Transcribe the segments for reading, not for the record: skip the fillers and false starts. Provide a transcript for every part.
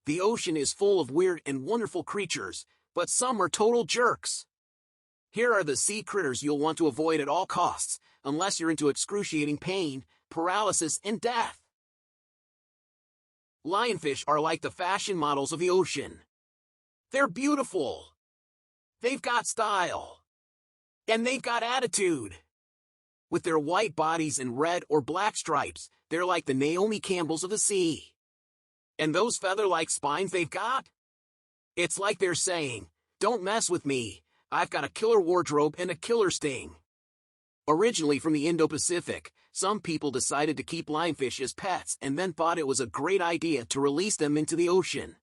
The ocean is full of weird and wonderful creatures, but some are total jerks. Here are the sea critters you'll want to avoid at all costs, unless you're into excruciating pain, paralysis, and death. Lionfish are like the fashion models of the ocean. They're beautiful. They've got style. And they've got attitude. With their white bodies and red or black stripes, they're like the Naomi Campbells of the sea. And those feather-like spines they've got? It's like they're saying, "Don't mess with me, I've got a killer wardrobe and a killer sting." Originally from the Indo-Pacific, some people decided to keep lionfish as pets and then thought it was a great idea to release them into the ocean.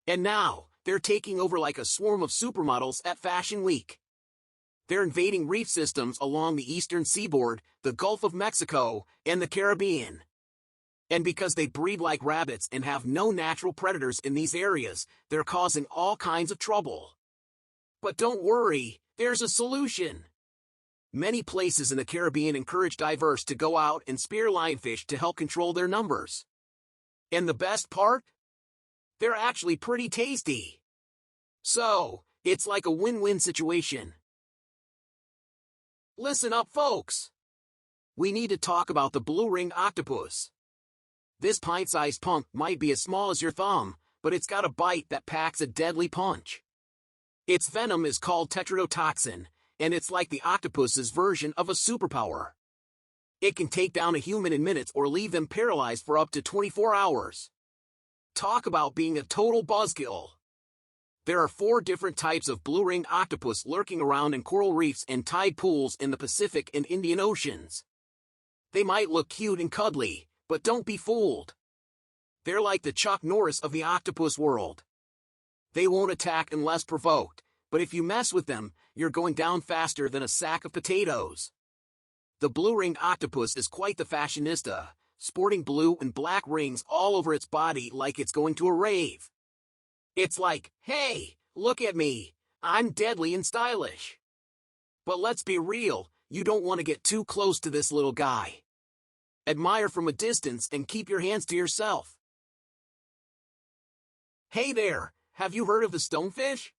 And now, they're taking over like a swarm of supermodels at Fashion Week. They're invading reef systems along the eastern seaboard, the Gulf of Mexico, and the Caribbean. And because they breed like rabbits and have no natural predators in these areas, they're causing all kinds of trouble. But don't worry, there's a solution. Many places in the Caribbean encourage divers to go out and spear lionfish to help control their numbers. And the best part? They're actually pretty tasty. So, it's like a win-win situation. Listen up, folks. We need to talk about the blue-ringed octopus. This pint-sized punk might be as small as your thumb, but it's got a bite that packs a deadly punch. Its venom is called tetrodotoxin, and it's like the octopus's version of a superpower. It can take down a human in minutes or leave them paralyzed for up to 24 hours. Talk about being a total buzzkill. There are 4 different types of blue-ringed octopus lurking around in coral reefs and tide pools in the Pacific and Indian Oceans. They might look cute and cuddly, but don't be fooled. They're like the Chuck Norris of the octopus world. They won't attack unless provoked, but if you mess with them, you're going down faster than a sack of potatoes. The blue-ringed octopus is quite the fashionista, sporting blue and black rings all over its body like it's going to a rave. It's like, "Hey, look at me, I'm deadly and stylish." But let's be real, you don't want to get too close to this little guy. Admire from a distance and keep your hands to yourself. Hey there, have you heard of the stonefish?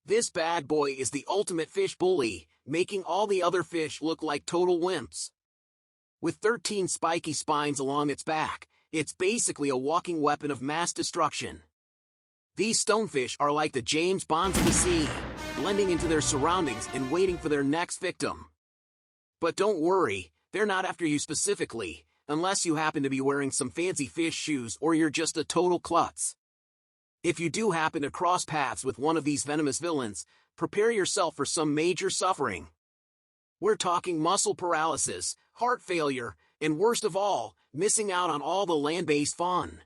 This bad boy is the ultimate fish bully, making all the other fish look like total wimps. With 13 spiky spines along its back, it's basically a walking weapon of mass destruction. These stonefish are like the James Bonds of the sea, blending into their surroundings and waiting for their next victim. But don't worry, they're not after you specifically, unless you happen to be wearing some fancy fish shoes or you're just a total klutz. If you do happen to cross paths with one of these venomous villains, prepare yourself for some major suffering. We're talking muscle paralysis, heart failure, and worst of all, missing out on all the land-based fun.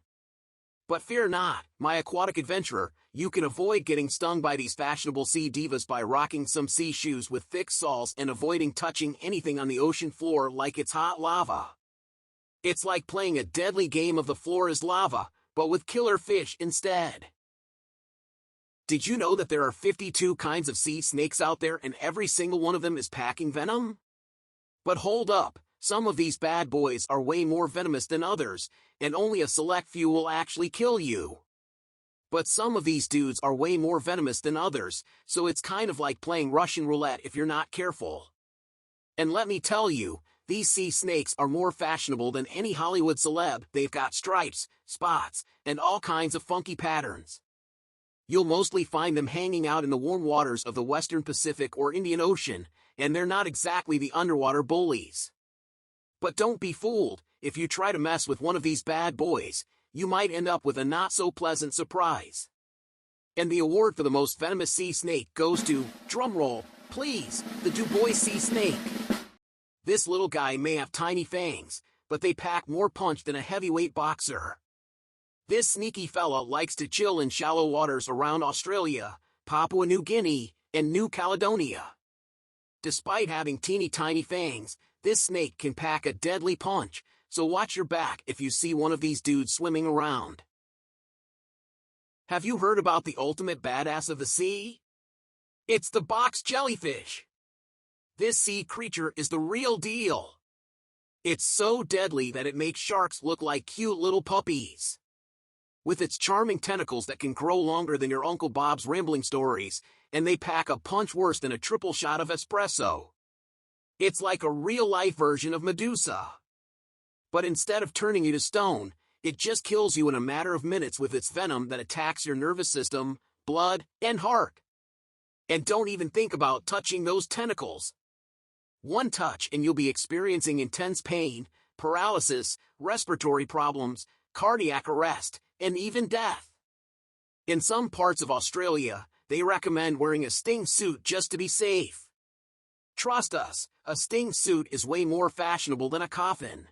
But fear not, my aquatic adventurer, you can avoid getting stung by these fashionable sea divas by rocking some sea shoes with thick soles and avoiding touching anything on the ocean floor like it's hot lava. It's like playing a deadly game of the floor is lava, but with killer fish instead. Did you know that there are 52 kinds of sea snakes out there and every single one of them is packing venom? But hold up, some of these bad boys are way more venomous than others, and only a select few will actually kill you. But some of these dudes are way more venomous than others, so it's kind of like playing Russian roulette if you're not careful. And let me tell you, these sea snakes are more fashionable than any Hollywood celeb. They've got stripes, spots, and all kinds of funky patterns. You'll mostly find them hanging out in the warm waters of the Western Pacific or Indian Ocean, and they're not exactly the underwater bullies. But don't be fooled, if you try to mess with one of these bad boys, you might end up with a not-so-pleasant surprise. And the award for the most venomous sea snake goes to, drumroll, please, the Du Bois sea snake. This little guy may have tiny fangs, but they pack more punch than a heavyweight boxer. This sneaky fella likes to chill in shallow waters around Australia, Papua New Guinea, and New Caledonia. Despite having teeny tiny fangs, this snake can pack a deadly punch, so watch your back if you see one of these dudes swimming around. Have you heard about the ultimate badass of the sea? It's the box jellyfish. This sea creature is the real deal. It's so deadly that it makes sharks look like cute little puppies. With its charming tentacles that can grow longer than your Uncle Bob's rambling stories, and they pack a punch worse than a triple shot of espresso. It's like a real-life version of Medusa. But instead of turning you to stone, it just kills you in a matter of minutes with its venom that attacks your nervous system, blood, and heart. And don't even think about touching those tentacles. One touch and you'll be experiencing intense pain, paralysis, respiratory problems, cardiac arrest, and even death. In some parts of Australia, they recommend wearing a sting suit just to be safe. Trust us, a sting suit is way more fashionable than a coffin.